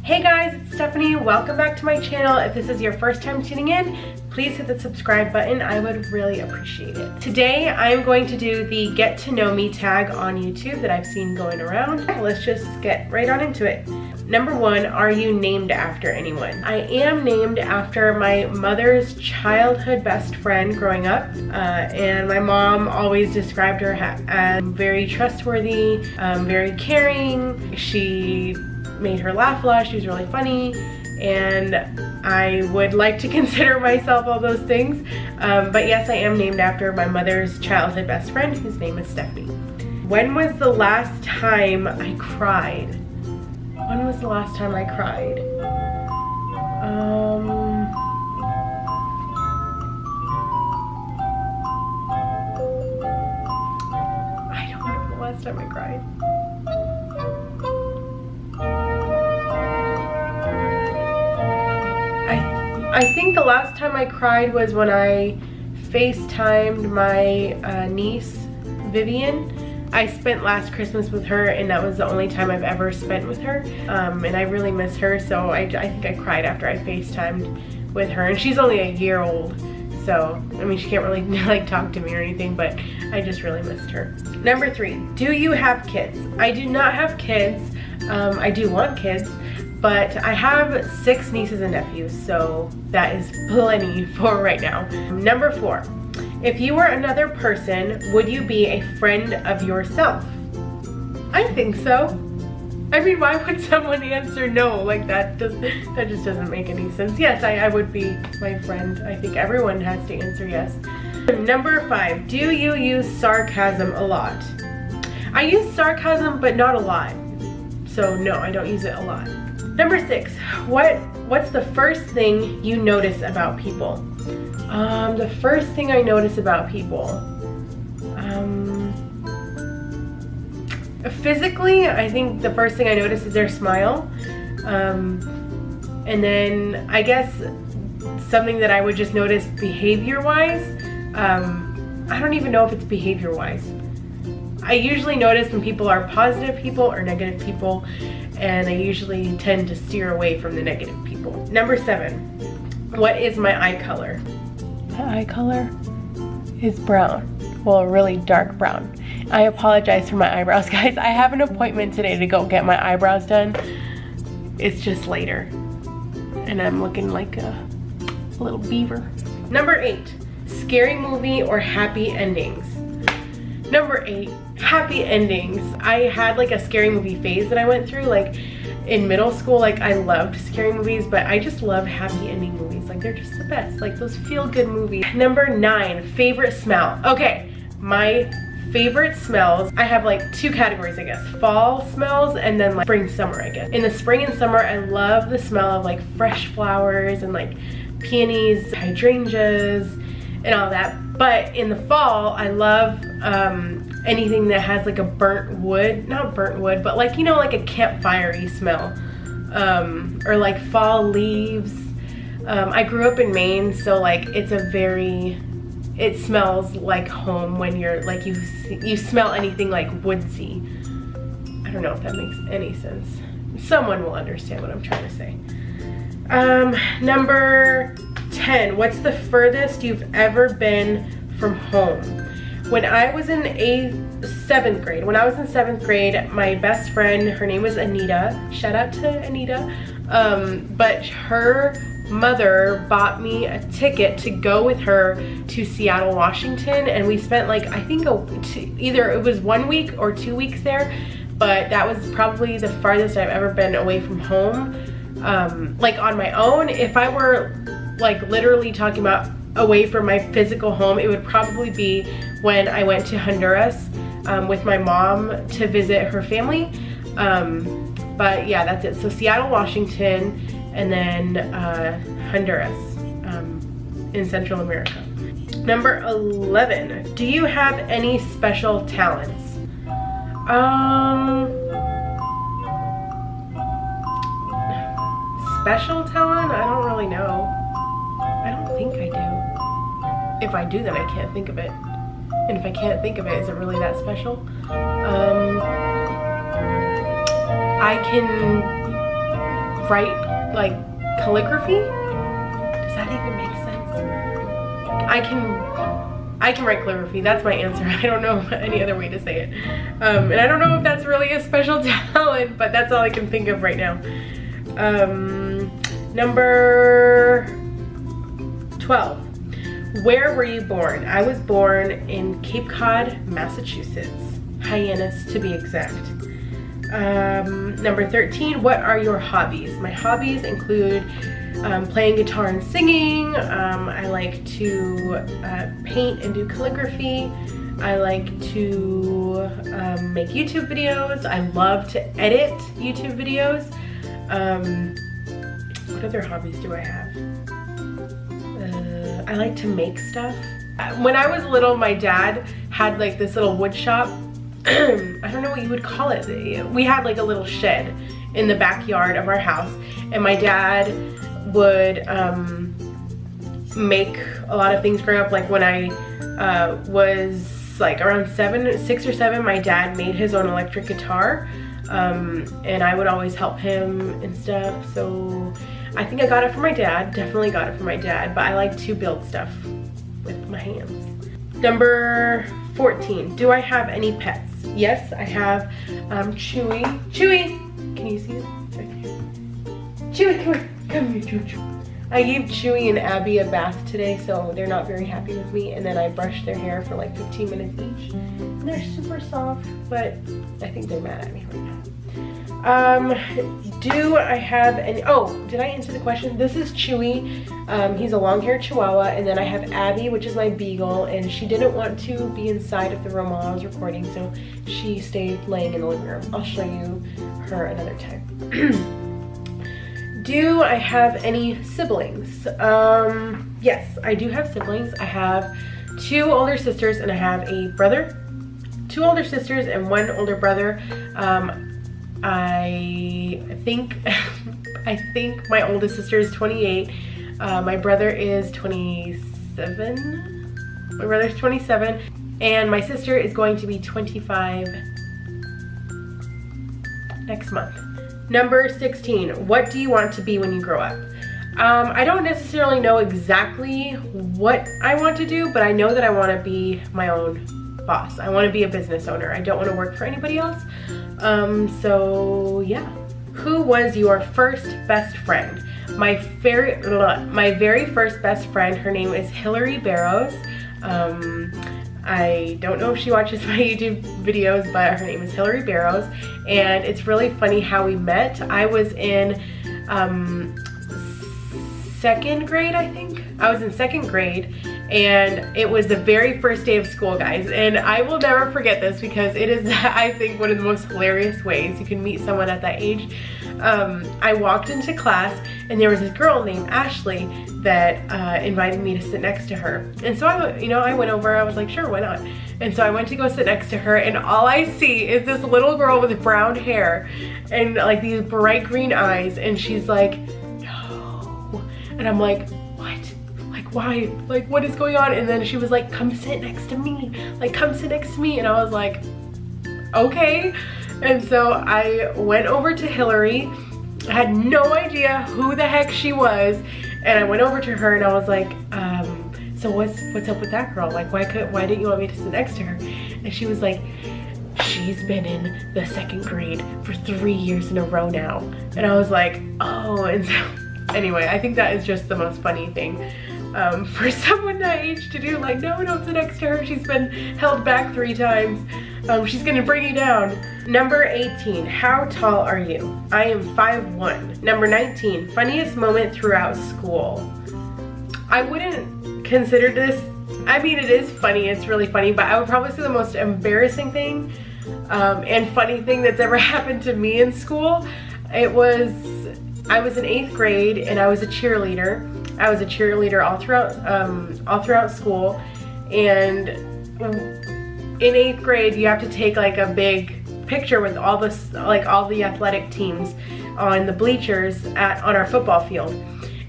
Hey guys, it's Stephanie. Welcome back to my channel. If this is your first time tuning in, please hit the subscribe button. I would really appreciate it. Today, I'm going to do the get to know me tag on YouTube that I've seen going around. Let's just get right on into it. Number 1, are you named after anyone? I am named after my mother's childhood best friend growing up, and my mom always described her as very trustworthy, very caring. She made her laugh a lot. She was really funny, and I would like to consider myself all those things. But yes, I am named after my mother's childhood best friend, whose name is Stephanie. When was the last time I cried? When was the last time I cried? I don't know the last time I cried. I think the last time I cried was when I FaceTimed my niece, Vivian. I spent last Christmas with her, and that was the only time I've ever spent with her. And I really miss her, so I think I cried after I FaceTimed with her. And she's only a year old, so I mean, she can't really like talk to me or anything, but I just really missed her. Number 3, do you have kids? I do not have kids. I do want kids, but I have 6 nieces and nephews, so that is plenty for right now. Number 4, if you were another person, would you be a friend of yourself? I think so. I mean, why would someone answer no? Like that just doesn't make any sense. Yes, I would be my friend. I think everyone has to answer yes. Number 5, do you use sarcasm a lot? I use sarcasm, but not a lot. So no, I don't use it a lot. Number 6, what's the first thing you notice about people? The first thing I notice about people, physically, I think the first thing I notice is their smile. And then I guess something that I would just notice behavior-wise, I don't even know if it's behavior-wise. I usually notice when people are positive people or negative people, and I usually tend to steer away from the negative people. Number 7, what is my eye color? My eye color is brown. Well, really dark brown. I apologize for my eyebrows, guys. I have an appointment today to go get my eyebrows done. It's just later, and I'm looking like a little beaver. Number 8, scary movie or happy endings? Number 8, happy endings. I had like a scary movie phase that I went through, like in middle school. Like I loved scary movies, but I just love happy ending movies. Like they're just the best, like those feel-good movies. Number 9, favorite smell. Okay, my favorite smells, I have like 2 categories, I guess. Fall smells and then like spring, summer, I guess. In the spring and summer, I love the smell of like fresh flowers and like peonies, hydrangeas, and all that. But in the fall, I love anything that has like a burnt wood, not burnt wood, but like, you know, like a campfire-y smell, or like fall leaves. I grew up in Maine, so like it smells like home when you're like, you smell anything like woodsy. I don't know if that makes any sense. Someone will understand what I'm trying to say. Number 10, what's the furthest you've ever been from home? When I was in 7th grade, my best friend, her name was Anita. Shout out to Anita. But her mother bought me a ticket to go with her to Seattle, Washington, and we spent like, I think either it was 1 week or 2 weeks there, but that was probably the farthest I've ever been away from home, like on my own. If I were like literally talking about away from my physical home, it would probably be when I went to Honduras with my mom to visit her family. But yeah, that's it. So Seattle, Washington, and then Honduras in Central America. Number 11, do you have any special talents? Special talent? I don't really know. I don't think I do. If I do, then I can't think of it. And if I can't think of it, is it really that special? I can write like calligraphy. Does that even make sense? I can write calligraphy. That's my answer. I don't know any other way to say it. And I don't know if that's really a special talent, but that's all I can think of right now. Number 12. Where were you born? I was born in Cape Cod, Massachusetts. Hyannis to be exact. Number 13. What are your hobbies? My hobbies include playing guitar and singing. I like to paint and do calligraphy. I like to make YouTube videos. I love to edit YouTube videos. What other hobbies do I have? I like to make stuff. When I was little, my dad had like this little wood shop. I don't know what you would call it. We had like a little shed in the backyard of our house, and my dad would make a lot of things growing up. Like when I was like around 6 or 7, my dad made his own electric guitar, and I would always help him and stuff. So I think I got it from my dad. Definitely got it from my dad, but I like to build stuff with my hands. Number 14. Do I have any pets? Yes, I have Chuy. Chuy! Can you see it? Right here. Chuy, come here. Come here, Chuy. I gave Chuy and Abby a bath today, so they're not very happy with me, and then I brushed their hair for like 15 minutes each. And they're super soft, but I think they're mad at me right now. Do I have any, oh, did I answer the question? This is Chuy. He's a long-haired Chihuahua, and then I have Abby, which is my beagle, and she didn't want to be inside of the room while I was recording, so she stayed laying in the living room. I'll show you her another time. Do I have any siblings? Yes, I do have siblings. I have 2 older sisters and I have a brother. 2 older sisters and 1 older brother. I think my oldest sister is 28. My brother is 27. My brother's 27, and my sister is going to be 25 next month. Number 16. What do you want to be when you grow up? I don't necessarily know exactly what I want to do, but I know that I want to be my own boss. I want to be a business owner. I don't want to work for anybody else. So yeah. Who was your first best friend? My very first best friend, her name is Hillary Barrows. I don't know if she watches my YouTube videos, but her name is Hillary Barrows, and it's really funny how we met. I was in 2nd grade, I think. I was in 2nd grade, and it was the very first day of school, guys, and I will never forget this because it is, I think, one of the most hilarious ways you can meet someone at that age. I walked into class, and there was this girl named Ashley that invited me to sit next to her, and so I went over. I was like, sure, why not? And so I went to go sit next to her, and all I see is this little girl with brown hair and like these bright green eyes, and she's like, no, and I'm like, what? Like, why? Like, what is going on? And then she was like, come sit next to me, like, come sit next to me. And I was like, okay. And so I went over to Hillary. I had no idea who the heck she was, and I went over to her and I was like, so what's up with that girl? Like, why didn't you want me to sit next to her? And she was like, she's been in the 2nd grade for 3 years in a row now. And I was like, oh. And so anyway, I think that is just the most funny thing for someone that age to do. Like, no, don't sit next to her. She's been held back 3 times. She's gonna bring you down. Number 18, how tall are you? I am 5'1". Number 19, funniest moment throughout school. I wouldn't consider this, I mean, it is funny, it's really funny, but I would probably say the most embarrassing thing and funny thing that's ever happened to me in school. I was in 8th grade and I was a cheerleader. I was a cheerleader all throughout school, and in 8th grade you have to take like a big picture with all the athletic teams on the bleachers on our football field.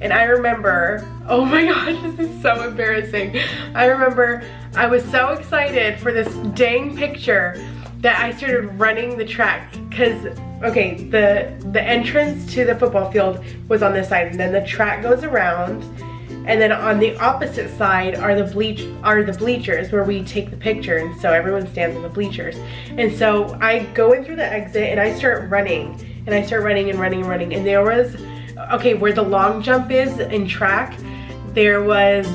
And I remember, oh my gosh, this is so embarrassing. I remember I was so excited for this dang picture that I started running the track, because okay, the entrance to the football field was on this side, and then the track goes around, and then on the opposite side are the bleachers where we take the picture, and so everyone stands on the bleachers. And so I go in through the exit and I start running, and I start running and running and running, and there was, okay, where the long jump is in track, there was,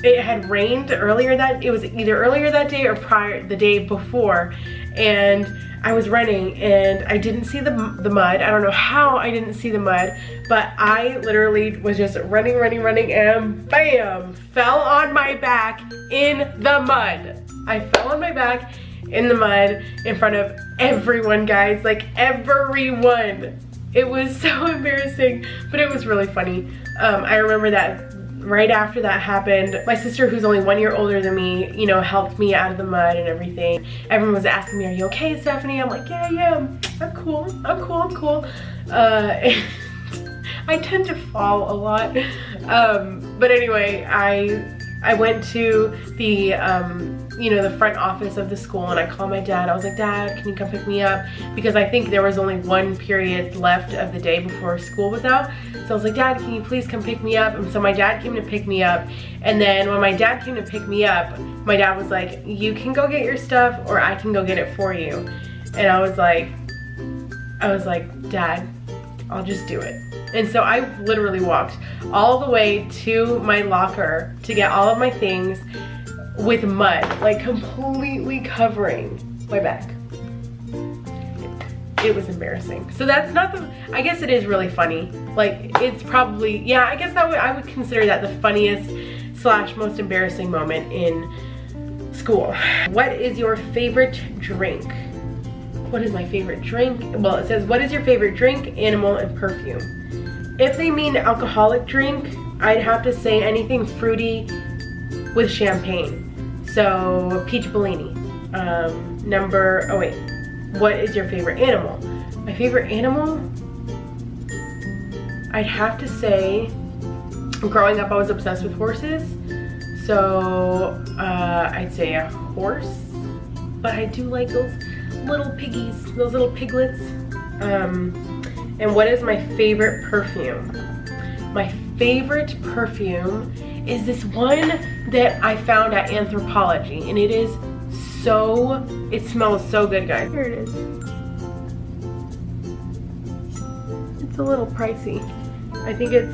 it had rained earlier it was either earlier that day or the day before, and I was running and I didn't see the mud. I don't know how I didn't see the mud, but I literally was just running and bam, fell on my back in the mud. I fell on my back in the mud in front of everyone, guys, like everyone. It was so embarrassing, but it was really funny. I remember that right after that happened, my sister, who's only 1 year older than me, you know, helped me out of the mud and everything. Everyone was asking me, are you okay, Stephanie? I'm like, yeah, I'm cool. I tend to fall a lot. But anyway, I went to the, you know, the front office of the school, and I called my dad. I was like, Dad, can you come pick me up? Because I think there was only one period left of the day before school was out. So I was like, Dad, can you please come pick me up? And so my dad came to pick me up. And then when my dad came to pick me up, my dad was like, you can go get your stuff or I can go get it for you. And I was like, Dad, I'll just do it. And so I literally walked all the way to my locker to get all of my things with mud, like completely covering my back. It was embarrassing. So that's not I guess it is really funny. Like, it's probably, yeah, I guess I would consider that the funniest / most embarrassing moment in school. What is your favorite drink? What is my favorite drink? Well, it says, what is your favorite drink, animal, and perfume? If they mean alcoholic drink, I'd have to say anything fruity with champagne. So, peach Bellini. What is your favorite animal? My favorite animal? I'd have to say, growing up I was obsessed with horses. So, I'd say a horse. But I do like those little piggies, those little piglets. And what is my favorite perfume? My favorite perfume is this one that I found at Anthropology, and it smells so good, guys. Here it is. It's a little pricey. I think it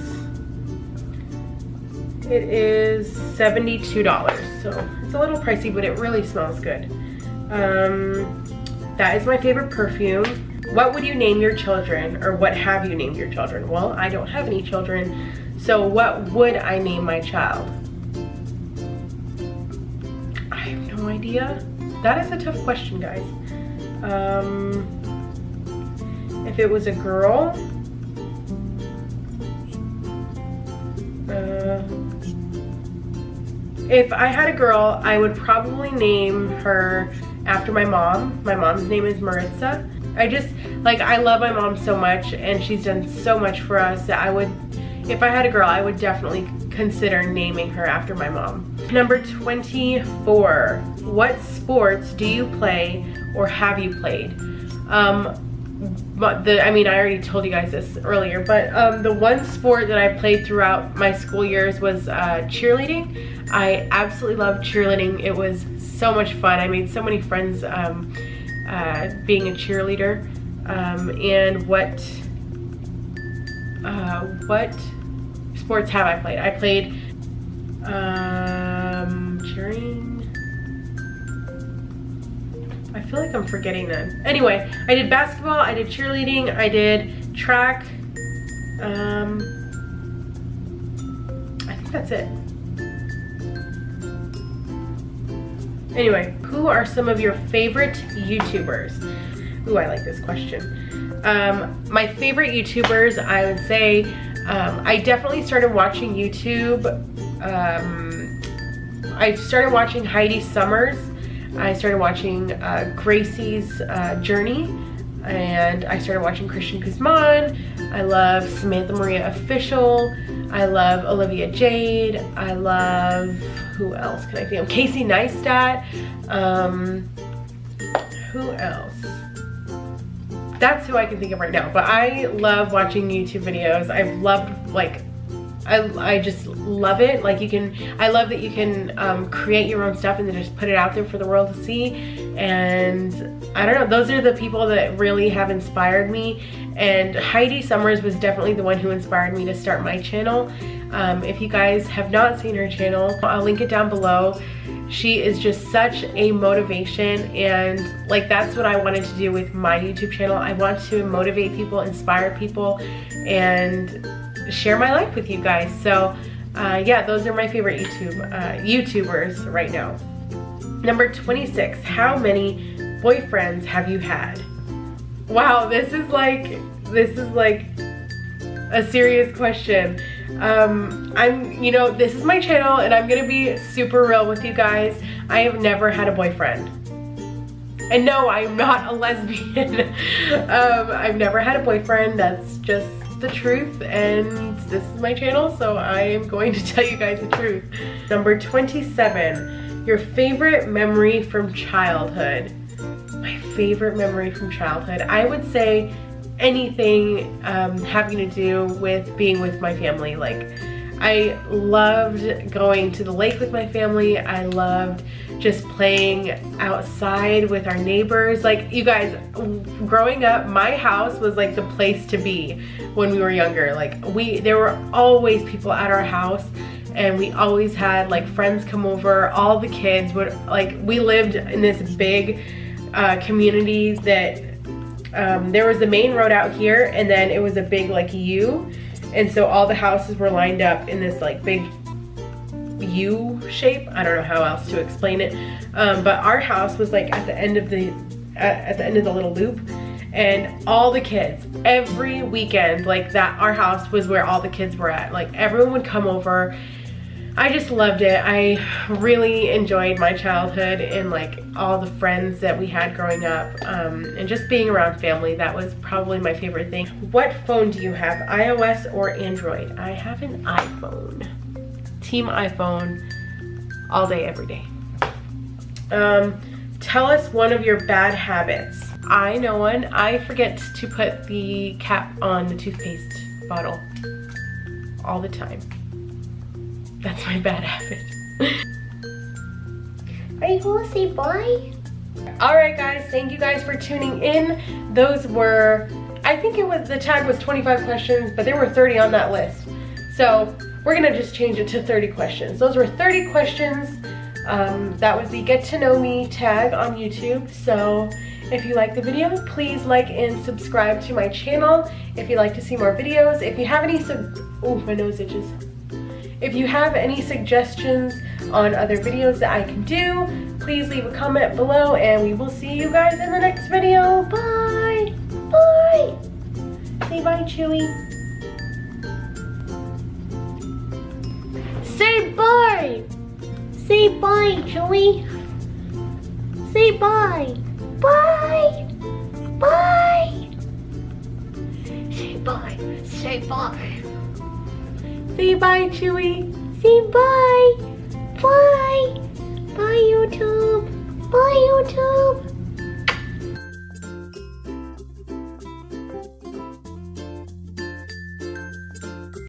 is $72, so it's a little pricey, but it really smells good. That is my favorite perfume. What would you name your children, or what have you named your children? Well, I don't have any children, so what would I name my child? I have no idea. That is a tough question, guys. If it was a girl, if I had a girl, I would probably name her after my mom. My mom's name is Maritza. I love my mom so much, and she's done so much for us that if I had a girl, I would definitely consider naming her after my mom. Number 24, what sports do you play or have you played? I already told you guys this earlier, but the one sport that I played throughout my school years was cheerleading. I absolutely loved cheerleading. It was so much fun. I made so many friends being a cheerleader. And what sports have I played? I played cheering. I feel like I'm forgetting them. Anyway, I did basketball, I did cheerleading, I did track. I think that's it. Anyway, who are some of your favorite YouTubers? Ooh, I like this question. My favorite YouTubers, I would say, I definitely started watching YouTube. I started watching Heidi Summers. I started watching Gracie's Journey, and I started watching Christian Guzman. I love Samantha Maria Official. I love Olivia Jade. I love, who else can I think of? Casey Neistat. Who else? that's who I can think of right now. But I love watching YouTube videos. I've loved, like, I just love it. Like, I love that you can create your own stuff and then just put it out there for the world to see. And I don't know, those are the people that really have inspired me. And Heidi Summers was definitely the one who inspired me to start my channel. If you guys have not seen her channel, I'll link it down below. She is just such a motivation, and like, that's what I wanted to do with my YouTube channel. I want to motivate people, inspire people, and share my life with you guys. So yeah, those are my favorite YouTubers right now. Number 26, how many boyfriends have you had? Wow, this is like a serious question. You know, this is my channel and I'm gonna be super real with you guys. I have never had a boyfriend. And no, I'm not a lesbian. I've never had a boyfriend. That's just the truth, and this is my channel, so I am going to tell you guys the truth. Number 27, your favorite memory from childhood. My favorite memory from childhood, I would say anything having to do with being with my family. Like, I loved going to the lake with my family. I loved just playing outside with our neighbors. Like, you guys, growing up, my house was like the place to be when we were younger. Like, there were always people at our house, and we always had like friends come over. All the kids would, like, we lived in this big community that there was the main road out here, and then it was a big like U, and so all the houses were lined up in this like big U shape. I don't know how else to explain it, but our house was like at the end of the little loop, and all the kids every weekend, like, that our house was where all the kids were at. Like, everyone would come over. I just loved it. I really enjoyed my childhood and like all the friends that we had growing up, and just being around family. That was probably my favorite thing. What phone do you have, iOS or Android? I have an iPhone. Team iPhone all day, every day. Tell us one of your bad habits. I know one. I forget to put the cap on the toothpaste bottle all the time. That's my bad habit. Are you gonna say bye? Alright guys, thank you guys for tuning in. Those were, I think the tag was 25 questions, but there were 30 on that list. So we're gonna just change it to 30 questions. Those were 30 questions. That was the Get to Know Me tag on YouTube. So if you like the video, please like and subscribe to my channel. If you'd like to see more videos, if you have any my nose itches. If you have any suggestions on other videos that I can do, please leave a comment below, and we will see you guys in the next video. Bye! Bye! Say bye, Chewy. Say bye! Say bye, Chuy. Say bye. Bye! Bye! Say bye. Say bye. Say bye, Chewy. Say bye. Bye. Bye, YouTube. Bye, YouTube.